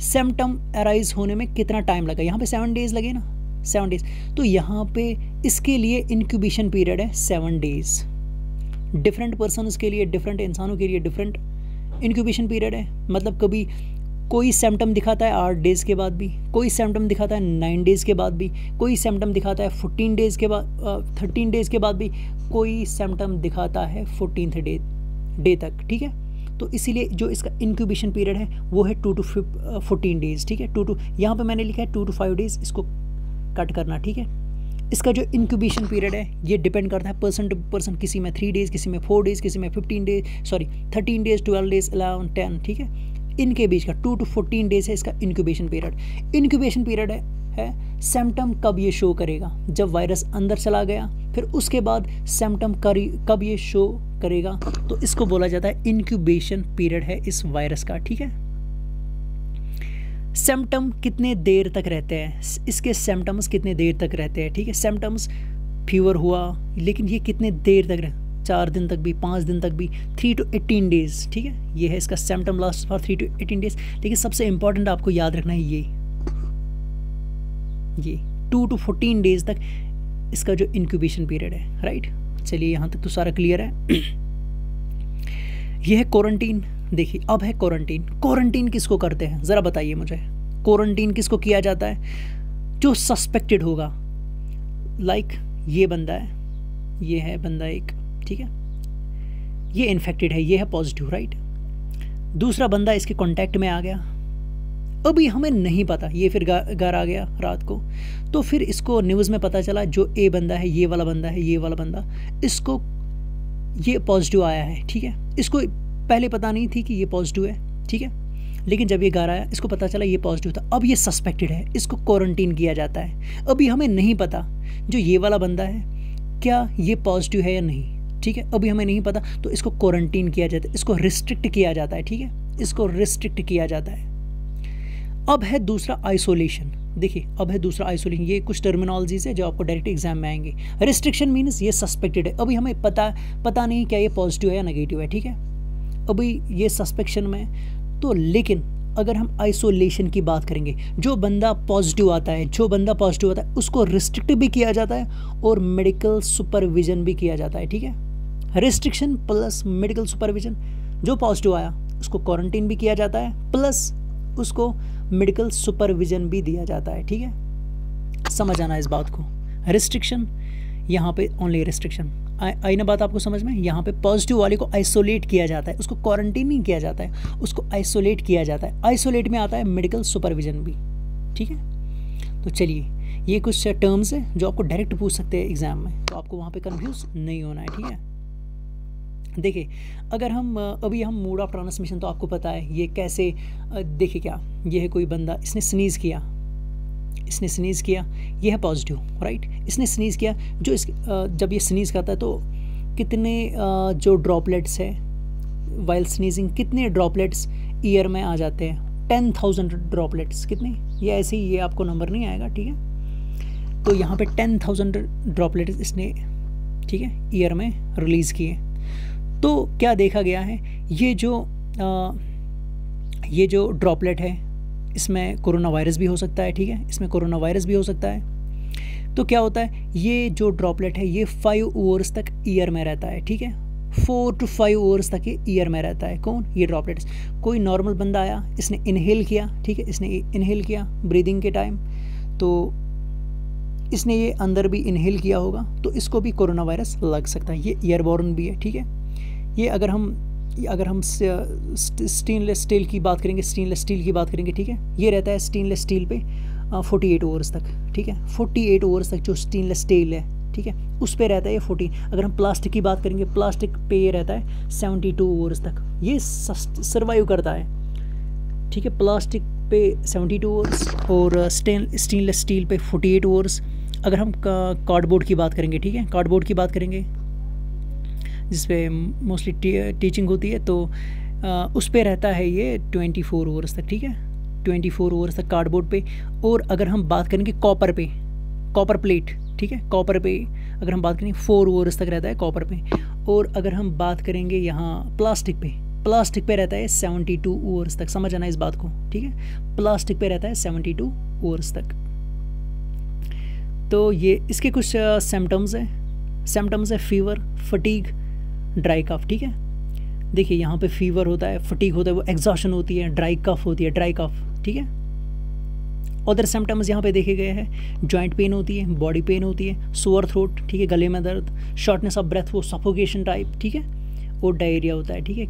सिम्टम अराइज होने में कितना टाइम लगा? यहाँ पे 7 डेज़ लगे ना, 7 डेज़। तो यहाँ पे इसके लिए इंक्यूबेशन पीरियड है 7 डेज़। डिफरेंट पर्सनस के लिए, डिफरेंट इंसानों के लिए डिफरेंट इंक्यूबेशन पीरियड है। मतलब कभी कोई सिम्टम दिखाता है 8 डेज़ के बाद भी, कोई सिम्टम दिखाता है 9 डेज़ के बाद भी, कोई सिम्टम दिखाता है 14 डेज़ के बाद, 13 डेज़ के बाद भी, कोई सिम्टम दिखाता है 14th डे तक, ठीक है। तो इसीलिए जो इसका इंक्यूबेशन पीरियड है वो है 2 to 14 डेज़, ठीक है। यहाँ पे मैंने लिखा है 2 to 5 डेज़, इसको कट करना, ठीक है। इसका जो इंक्यूबेशन पीरियड है ये डिपेंड करता है पर्सन टू पर्सन, किसी में 3 डेज़, किसी में 4 डेज़, किसी में 13 डेज़, 12 डेज़, 11, 10, ठीक है। इनके बीच का 2 to 14 डेज़ है इसका इंक्यूबेशन पीरियड। इंक्यूबेशन पीरियड है सिम्टम कब ये शो करेगा? जब वायरस अंदर चला गया, फिर उसके बाद सिम्टम कब ये शो करेगा, तो इसको बोला जाता है इंक्यूबेशन पीरियड है इस वायरस का, ठीक है। सिम्टम कितने देर तक रहते हैं? इसके सिम्टम्स कितने देर तक रहते हैं, ठीक है। सिम्टम्स फीवर हुआ, लेकिन ये कितने देर तक 4 दिन तक भी, 5 दिन तक भी, 3 to 18 डेज़, ठीक है। ये है इसका symptom last for 3 to 18 days. लेकिन सबसे इंपॉर्टेंट आपको याद रखना है ये 2 to 14 डेज़ तक इसका जो इंक्यूबेशन पीरियड है, राइट। चलिए यहाँ तक तो सारा क्लियर है। यह है क्वारंटीन। देखिए अब है क्वारंटीन। क्वारंटीन किसको करते हैं ज़रा बताइए मुझे, क्वारंटीन किसको किया जाता है? जो सस्पेक्टेड होगा, लाइक ये बंदा है, ये है बंदा एक, ठीक है, ये इन्फेक्टेड है, ये है पॉजिटिव, राइट। दूसरा बंदा इसके कांटेक्ट में आ गया, अभी हमें नहीं पता, ये फिर घर आ गया रात को, तो फिर इसको न्यूज़ में पता चला जो ए बंदा है, ये वाला बंदा है, ये वाला बंदा, इसको ये पॉजिटिव आया है, ठीक है। इसको पहले पता नहीं थी कि ये पॉजिटिव है, ठीक है, लेकिन जब ये घर आया इसको पता चला ये पॉजिटिव था, अब ये सस्पेक्टेड है, इसको क्वारंटीन किया जाता है। अभी हमें नहीं पता जो ये वाला बंदा है क्या ये पॉजिटिव है या नहीं, ठीक है, अभी हमें नहीं पता, तो इसको क्वारंटीन किया जाता है, इसको रिस्ट्रिक्ट किया जाता है, ठीक है, इसको रिस्ट्रिक्ट किया जाता है। अब है दूसरा आइसोलेशन। देखिए अब है दूसरा आइसोलेशन, ये कुछ टर्मिनोलॉजीज है जो आपको डायरेक्ट एग्जाम में आएंगे। रिस्ट्रिक्शन मीन्स ये सस्पेक्टेड है, अभी हमें पता नहीं क्या ये पॉजिटिव है या नेगेटिव है, ठीक है, अभी ये सस्पेक्शन में, तो लेकिन अगर हम आइसोलेशन की बात करेंगे, जो बंदा पॉजिटिव आता है, उसको रिस्ट्रिक्ट भी किया जाता है और मेडिकल सुपरविजन भी किया जाता है, ठीक है। रिस्ट्रिक्शन प्लस मेडिकल सुपरविजन, जो पॉजिटिव आया उसको क्वारंटीन भी किया जाता है, प्लस उसको मेडिकल सुपरविजन भी दिया जाता है, ठीक है। समझ आना इस बात को, रिस्ट्रिक्शन यहाँ पे ओनली रिस्ट्रिक्शन आई ना बात आपको समझ में। यहाँ पे पॉजिटिव वाले को आइसोलेट किया जाता है, उसको क्वारंटीन नहीं किया जाता है, उसको आइसोलेट किया जाता है। आइसोलेट में आता है मेडिकल सुपरविजन भी, ठीक है। तो चलिए ये कुछ टर्म्स है जो आपको डायरेक्ट पूछ सकते हैं एग्जाम में, तो आपको वहाँ पे कंफ्यूज नहीं होना है, ठीक है। देखिए अगर हम अभी हम मोड ऑफ ट्रांसमिशन तो आपको पता है ये कैसे, देखिए क्या, ये है कोई बंदा, इसने स्नीज़ किया, ये है पॉजिटिव, राइट। इसने स्नीज़ किया, जो इस जब ये स्नीज़ करता है तो कितने जो ड्रॉपलेट्स है वाइल स्नीजिंग, कितने ड्रॉपलेट्स ईयर में आ जाते हैं? 10,000 ड्रॉपलेट्स। कितने? ये ऐसे ही, ये आपको नंबर नहीं आएगा, ठीक है। तो यहाँ पे 10,000 ड्रॉपलेट्स इसने, ठीक है, ईयर में रिलीज़ किए। तो क्या देखा गया है, ये जो ड्रॉपलेट है इसमें कोरोना वायरस भी हो सकता है, ठीक है, इसमें कोरोना वायरस भी हो सकता है। तो क्या होता है, ये जो ड्रॉपलेट है ये 5 आवर्स तक ईयर में रहता है, ठीक है, 4 to 5 आवर्स तक ये ईयर में रहता है। कौन? ये ड्रॉपलेट्स। कोई नॉर्मल बंदा आया, इसने इनहेल किया, ठीक है, इसने इनहेल किया ब्रीदिंग के टाइम, तो इसने ये अंदर भी इनहेल किया होगा, तो इसको भी कोरोना वायरस लग सकता है। ये एयरबॉर्न भी है, ठीक है। ये अगर हम स्टेनलेस स्टील की बात करेंगे, ठीक है, ये रहता है स्टेनलेस स्टील पे 48 आवर्स तक, ठीक है, 48 आवर्स तक जो स्टेनलेस स्टील है, ठीक है, उस पे रहता है ये 40। अगर हम प्लास्टिक की बात करेंगे, प्लास्टिक पे ये रहता है 72 आवर्स तक, ये सर्वाइव करता है, ठीक है, प्लास्टिक पे 72 आवर्स और स्टेनलेस स्टील पे 48 आवर्स। अगर हम कार्डबोर्ड की बात करेंगे, ठीक है, कार्डबोर्ड की बात करेंगे जिस पे मोस्टली टीचिंग होती है, तो उस पे रहता है ये 24 आवर्स तक, ठीक है, 24 आवर्स तक कार्डबोर्ड पे। और अगर हम बात करेंगे कॉपर प्लेट, ठीक है, कॉपर पे अगर हम बात करेंगे 4 आवर्स तक रहता है कॉपर पे। और अगर हम बात करेंगे यहाँ प्लास्टिक पे रहता है 72 आवर्स तक। समझ आना इस बात को, ठीक है, प्लास्टिक पे रहता है 72 आवर्स तक। तो ये इसके कुछ सिम्टम्स है फीवर, फटीग, ड्राई कफ, ठीक है। देखिए यहाँ पे फीवर होता है, फटीग होता है, वो एग्जॉशन होती है, ड्राई कफ होती है, ठीक है। अदर सिम्टम्स यहाँ पे देखे गए हैं, जॉइंट पेन होती है, बॉडी पेन होती है, सोअर थ्रोट, ठीक है, गले में दर्द, शॉर्टनेस ऑफ ब्रेथ, वो सफोकेशन टाइप, ठीक है, और डायरिया होता है, ठीक है।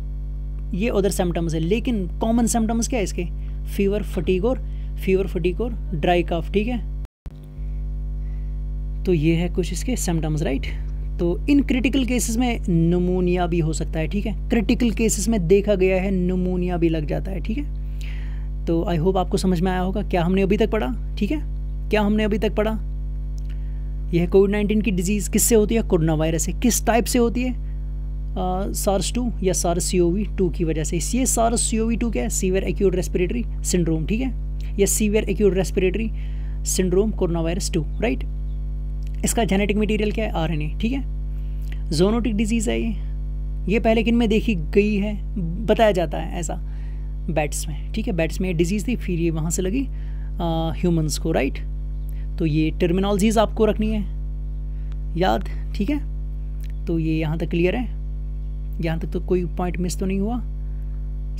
ये अदर सिम्टम्स है, लेकिन कॉमन सिम्टम्स क्या है इसके? फीवर, फटीग और ड्राई कफ, ठीक है। तो ये है कुछ इसके सिम्टम्स, राइट। तो इन क्रिटिकल केसेस में निमोनिया भी हो सकता है, ठीक है, क्रिटिकल केसेस में देखा गया है निमोनिया भी लग जाता है, ठीक है। तो आई होप आपको समझ में आया होगा क्या हमने अभी तक पढ़ा, ठीक है, क्या हमने अभी तक पढ़ा। यह कोविड-19 की डिजीज़ किससे होती है? कोरोना वायरस से। किस टाइप से होती है? SARS-2 या SARS-CoV-2 की वजह से। ये SARS-CoV-2 क्या है? सीवियर एक्यूट रेस्पिरेटरी सिंड्रोम, ठीक है, या severe acute respiratory syndrome corona virus 2, right. इसका जेनेटिक मटेरियल क्या है? RNA, ठीक है। जोनोटिक डिजीज़ है ये पहले किन में देखी गई है? बताया जाता है ऐसा बैट्स में, ठीक है, बैट्स में डिजीज़ थी, फिर ये वहाँ से लगी ह्यूमंस को, राइट। तो ये टर्मिनोलॉजीज़ आपको रखनी है याद, ठीक है। तो ये यहाँ तक क्लियर है, यहाँ तक तो कोई पॉइंट मिस तो नहीं हुआ?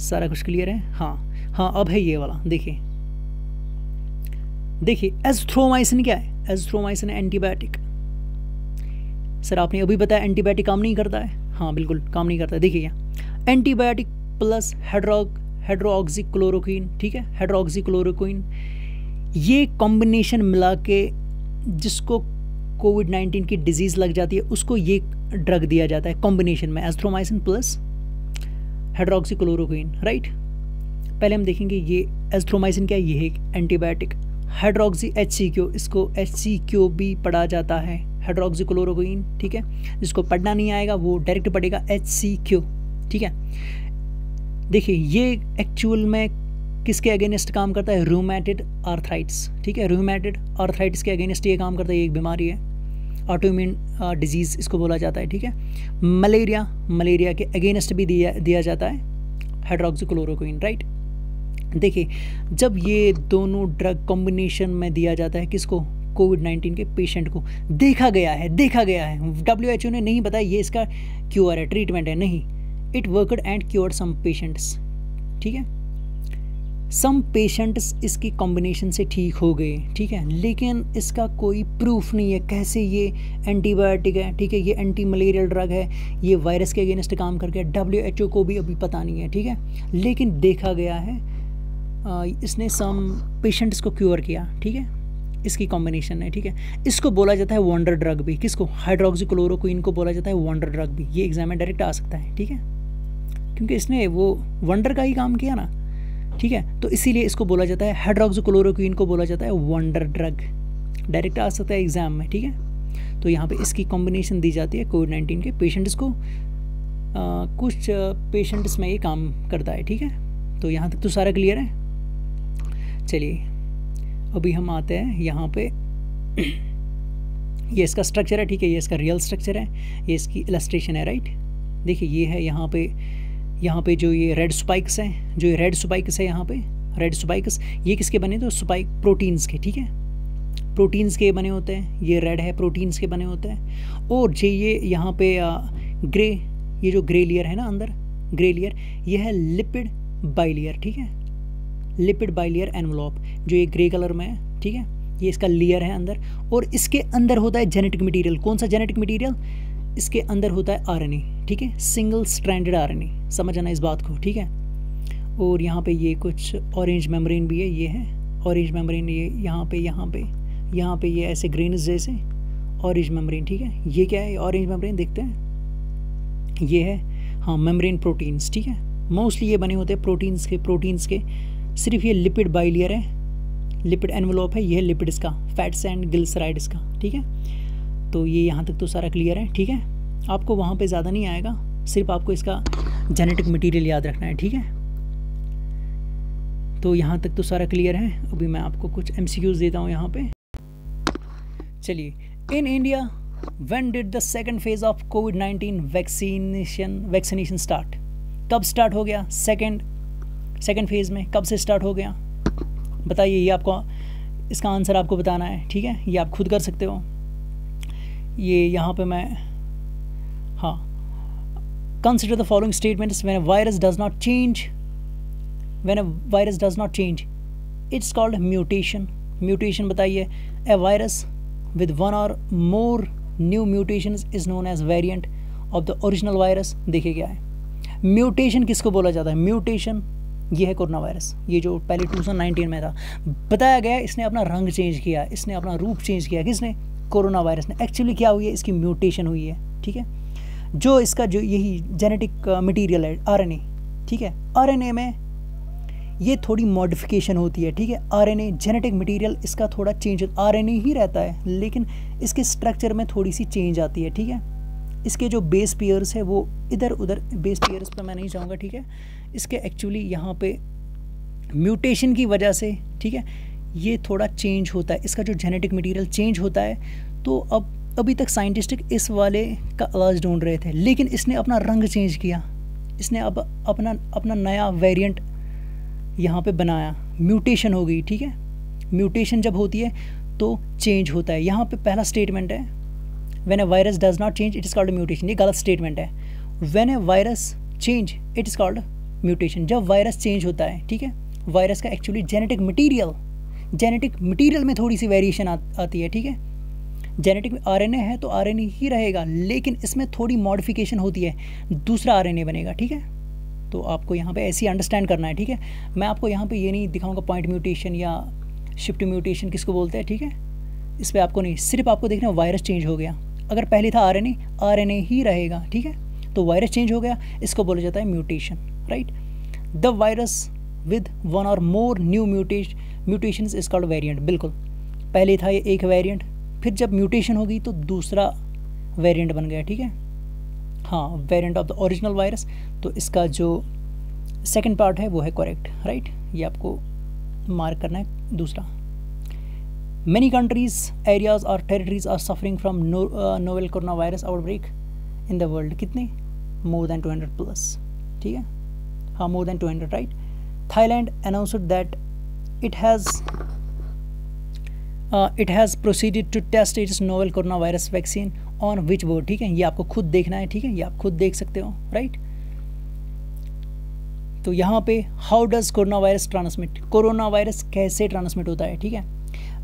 सारा कुछ क्लियर है? हाँ हाँ, अब है ये वाला, देखिए देखिए, एज़थ्रोमाइसिन क्या है? एज़थ्रोमाइसिन एंटीबायोटिक। सर आपने अभी बताया एंटीबायोटिक काम नहीं करता है। हाँ बिल्कुल काम नहीं करता है। देखिए क्या, एंटीबायोटिक प्लस हाइड्रोक्सीक्लोरोक्वीन, ठीक है, हाइड्रोक्सीक्लोरोक्वीन, ये कॉम्बिनेशन मिला के जिसको कोविड-19 की डिजीज़ लग जाती है उसको ये ड्रग दिया जाता है कॉम्बिनेशन में, एज़थ्रोमाइसिन प्लस हाइड्रोक्सीक्लोरोक्वीन, राइट। पहले हम देखेंगे ये एज़थ्रोमाइसिन क्या है, ये है एंटीबायोटिक। हाइड्रोक्सी HCQ, इसको HCQ भी पढ़ा जाता है, हाइड्रोक्सीक्लोरोक्वीन, ठीक है। जिसको पढ़ना नहीं आएगा वो डायरेक्ट पढ़ेगा HCQ, ठीक है। देखिए ये एक्चुअल में किसके अगेंस्ट काम करता है? रूमेटेड आर्थराइटिस, ठीक है, रूमेटेड आर्थराइटिस के अगेंस्ट ये काम करता है। ये एक बीमारी है, ऑटोइम्यून डिजीज़ इसको बोला जाता है, ठीक है। मलेरिया के अगेंस्ट भी दिया जाता है हाइड्रोक्सीक्लोरोक्वीन, राइट। देखिए जब ये दोनों ड्रग कॉम्बिनेशन में दिया जाता है किसको? कोविड-19 के पेशेंट को। देखा गया है WHO ने नहीं बताया ये इसका क्योर है, ट्रीटमेंट है, नहीं। It worked and cured some patients, ठीक है। सम पेशेंट्स इसकी कॉम्बिनेशन से ठीक हो गए, ठीक है, लेकिन इसका कोई प्रूफ नहीं है कैसे ये एंटीबायोटिक है, ठीक है, ये एंटी मलेरियल ड्रग है, ये वायरस के अगेंस्ट काम करके WHO को भी अभी पता नहीं है, ठीक है। लेकिन देखा गया है इसने सम पेशेंट्स को क्योर किया, ठीक है, इसकी कॉम्बिनेशन है, ठीक है। इसको बोला जाता है वंडर ड्रग भी। किसको? हाइड्रोक्सीक्लोरोक्वीन को बोला जाता है वंडर ड्रग भी। ये एग्जाम में डायरेक्ट आ सकता है, ठीक है, क्योंकि इसने वो वंडर का ही काम किया ना, ठीक है। तो इसीलिए इसको बोला जाता है, हाइड्रोक्सीक्लोरोक्वीन को बोला जाता है वंडर ड्रग, डायरेक्ट आ सकता है एग्जाम में, ठीक है। तो यहाँ पे इसकी कॉम्बिनेशन दी जाती है कोविड-19 के पेशेंट्स को। कुछ पेशेंट्स में ये काम करता है, ठीक है। तो यहाँ तक तो सारा क्लियर है। चलिए अभी हम आते हैं यहाँ पे ये इसका स्ट्रक्चर है, ठीक है, ये इसका रियल स्ट्रक्चर है, ये इसकी इलस्ट्रेशन है, राइट। देखिए ये है यहाँ पे जो ये रेड स्पाइक्स हैं, जो ये रेड स्पाइक्स है यहाँ पे रेड स्पाइक्स, ये किसके बने? तो स्पाइक प्रोटीन्स के, ठीक है, प्रोटीन्स के बने होते हैं। ये रेड है प्रोटीन्स के बने होते हैं। और ये यहाँ पे ग्रे, ये जो ग्रे लेयर है ना अंदर, ग्रे लेयर, ये है लिपिड बाइलेयर, ठीक है, लिपिड बाइलेयर एनवलप, जो ये ग्रे कलर में है, ठीक है, ये इसका लेयर है अंदर। और इसके अंदर होता है जेनेटिक मटेरियल। कौन सा जेनेटिक मटेरियल? इसके अंदर होता है RNA, ठीक है, सिंगल स्ट्रैंडेड RNA, समझ आना इस बात को, ठीक है। और यहाँ पे ये कुछ ऑरेंज मेम्ब्रेन भी है, ये है ऑरेंज मेम्ब्रेन, ये यहाँ पे ये ऐसे ग्रेन्स जैसे ऑरेंज मेम्ब्रेन, ठीक है। ये क्या है? ऑरेंज मेम्ब्रेन, देखते हैं, ये है, हाँ, मेम्ब्रेन प्रोटीन्स, ठीक है। मोस्टली ये बने होते हैं प्रोटीन्स के। सिर्फ ये लिपिड बाइलेयर है, लिपिड एनवलप है, ये है लिपिड्स का, फैट्स एंड ग्लिसराइड्स का, ठीक है। तो ये यहाँ तक तो सारा क्लियर है, ठीक है। आपको वहाँ पे ज़्यादा नहीं आएगा, सिर्फ आपको इसका जेनेटिक मटेरियल याद रखना है, ठीक है। तो यहाँ तक तो सारा क्लियर है। अभी मैं आपको कुछ MCQs देता हूँ यहाँ पे। चलिए, in India when did the second phase of covid vaccination start? कब स्टार्ट हो गया? सेकंड फेज में कब से स्टार्ट हो गया बताइए। ये आपको इसका आंसर आपको बताना है, ठीक है, ये आप खुद कर सकते हो। ये यहाँ पे मैं, हाँ, consider the following statements when a virus does not change its called mutation. Mutation बताइए। A virus with one or more new mutations is known as variant of the original virus. देखिए क्या है म्यूटेशन, किसको बोला जाता है? Mutation ये है कोरोना वायरस, ये जो पहले 2019 में था, बताया गया इसने अपना रंग चेंज किया, इसने अपना रूप चेंज किया। किसने? कोरोना वायरस ने। एक्चुअली क्या हुई है? इसकी म्यूटेशन हुई है, ठीक है। जो इसका जो यही जेनेटिक मटेरियल है RNA, ठीक है, RNA में ये थोड़ी मॉडिफिकेशन होती है, ठीक है। RNA जेनेटिक मटेरियल इसका थोड़ा चेंज, RNA ही रहता है लेकिन इसके स्ट्रक्चर में थोड़ी सी चेंज आती है, ठीक है। इसके जो बेस पेयर्स है वो इधर उधर, बेस पेयर्स पर मैं नहीं जाऊँगा, ठीक है। इसके एक्चुअली यहाँ पे म्यूटेशन की वजह से, ठीक है, ये थोड़ा चेंज होता है, इसका जो जेनेटिक मटेरियल चेंज होता है। तो अभी तक साइंटिस्ट इस वाले का इलाज ढूंढ रहे थे, लेकिन इसने अपना रंग चेंज किया, इसने अब अपना नया वेरिएंट यहाँ पे बनाया, म्यूटेशन हो गई, ठीक है। म्यूटेशन जब होती है तो चेंज होता है। यहाँ पे पहला स्टेटमेंट है when a virus does not change it is called mutation, ये गलत स्टेटमेंट है। When a virus change it is called mutation, जब वायरस चेंज होता है, ठीक है, वायरस का एक्चुअली जेनेटिक मटीरियल में थोड़ी सी वेरिएशन आती है, ठीक है। जेनेटिक में आरएनए है तो आरएनए ही रहेगा, लेकिन इसमें थोड़ी मॉडिफिकेशन होती है, दूसरा आरएनए बनेगा, ठीक है। तो आपको यहाँ पे ऐसे ही अंडरस्टैंड करना है, ठीक है। मैं आपको यहाँ पे ये नहीं दिखाऊंगा पॉइंट म्यूटेशन या शिफ्ट म्यूटेशन किसको बोलते हैं, ठीक है। इस पर आपको नहीं, सिर्फ आपको देखना वायरस चेंज हो गया। अगर पहले था आरएनए ही रहेगा, ठीक है। तो वायरस चेंज हो गया, इसको बोला जाता है mutation, right. The virus with one or more new mutations is called variant. बिल्कुल, पहले था ये एक वेरिएंट, फिर जब म्यूटेशन होगी तो दूसरा वेरिएंट बन गया, ठीक है। हाँ, variant of the original virus. तो इसका जो सेकंड पार्ट है वो है करेक्ट, राइट। ये आपको मार्क करना है दूसरा। Many countries, areas or territories are suffering from novel coronavirus outbreak in the world. कितने? More than 200 plus. ठीक है, हाँ, more than 200, right? Thailand announced that it has proceeded to test its novel coronavirus vaccine on which bird. ठीक है, ये आपको खुद देखना है, ठीक है, ये आप खुद देख सकते हो, right? तो यहाँ पे how does coronavirus transmit? Corona virus कैसे ट्रांसमिट होता है, ठीक है।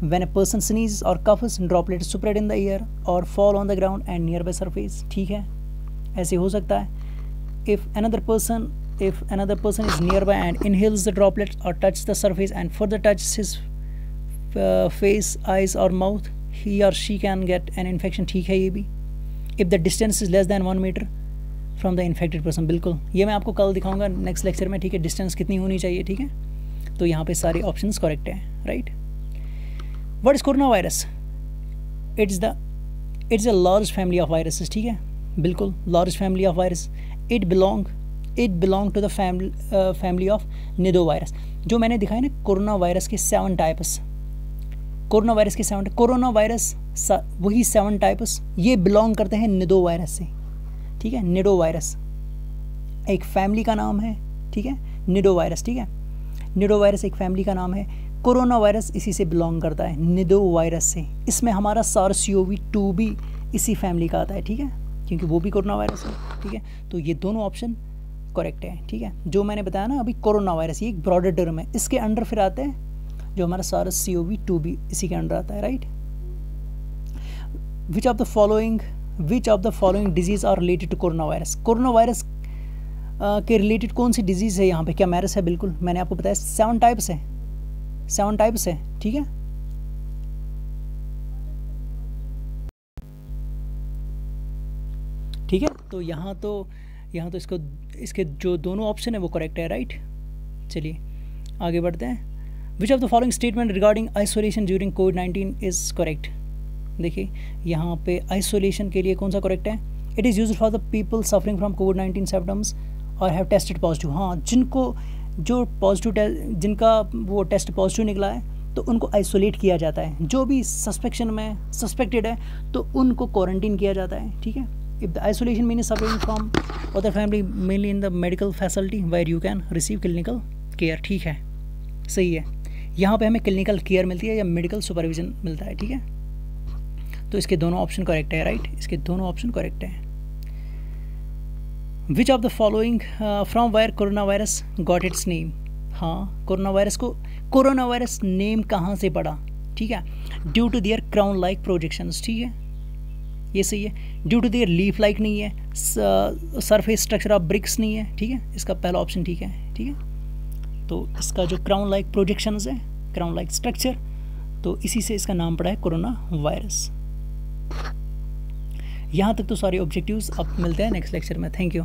When a person sneezes or coughs, droplets spread in the air or fall on the ground and nearby surface. ठीक है, ऐसे हो सकता है. If another person is nearby and inhales the droplets or touches the surface and further touches his face, eyes or mouth, he or she can get an infection. ठीक है ये भी. If the distance is less than 1 meter from the infected person. बिल्कुल, ये मैं आपको कल दिखाऊंगा नेक्स्ट लेक्चर में, ठीक है, डिस्टेंस कितनी होनी चाहिए, ठीक है। तो यहाँ पे सारे ऑप्शंस करेक्ट हैं, right. What is coronavirus? It's a large family of viruses, ठीक है, बिल्कुल, large family of virus. It belong to the family of nidovirus. जो मैंने दिखाया ना कोरोना वायरस के 7 टाइप्स, कोरोना वायरस के 7, कोरोना वायरस वही 7 टाइप्स, ये बिलोंग करते हैं निडो वायरस से, ठीक है। निडो वायरस एक फैमिली का नाम है, ठीक है, निडो वायरस, ठीक है। निडो वायरस एक फैमिली का नाम है, कोरोना वायरस इसी से बिलोंग करता है, निडो वायरस से। इसमें हमारा SARS-CoV-2 भी इसी फैमिली का आता है, ठीक है, क्योंकि वो भी कोरोना वायरस है, ठीक है। तो ये दोनों ऑप्शन करेक्ट है, ठीक है। जो मैंने बताया ना अभी कोरोना वायरस, ये एक ब्रॉडर टर्म है, इसके अंडर फिर आते हैं जो हमारा SARS-CoV-2 भी इसी के अंडर आता है, right. Which of the following disease are related to corona virus? Corona virus के रिलेटेड कौन सी डिजीज़ है यहाँ पे? क्या मैरस है? बिल्कुल, मैंने आपको बताया 7 टाइप्स है, 7 टाइप्स है, ठीक है। ठीक है, तो यहाँ तो इसके जो दोनों ऑप्शन है वो करेक्ट है, राइट। चलिए आगे बढ़ते हैं। विच of the following statement regarding isolation during covid is correct? देखिए यहाँ पे आइसोलेशन के लिए कौन सा करेक्ट है? It is used for the people suffering from covid symptoms और हैव टेस्टेड पॉजिटिव। हाँ, जिनका वो टेस्ट पॉजिटिव निकला है तो उनको आइसोलेट किया जाता है। जो भी सस्पेक्टेड है तो उनको क्वारंटीन किया जाता है, ठीक है। If the isolation mean suffering from other family mainly in the medical facility where you can receive clinical care. ठीक है, सही है, यहाँ पे हमें क्लिनिकल केयर मिलती है या मेडिकल सुपरविजन मिलता है, ठीक है। तो इसके दोनों ऑप्शन करेक्ट है, राइट, इसके दोनों ऑप्शन करेक्ट है। Which of the following from wire corona virus got its name? हाँ, कोरोना वायरस नेम कहाँ से पड़ा? ठीक है, due to their crown like projections, ठीक है, ये सही है। Due to their leaf like नहीं है, सरफेस स्ट्रक्चर ऑफ ब्रिक्स नहीं है, ठीक है, इसका पहला ऑप्शन ठीक है, ठीक है। तो इसका जो क्राउन लाइक प्रोजेक्शंस है, क्राउन लाइक स्ट्रक्चर, तो इसी से इसका नाम पड़ा है कोरोना वायरस। यहाँ तक तो सारे ऑब्जेक्टिव्स अब मिलते हैं नेक्स्ट लेक्चर में। Thank you.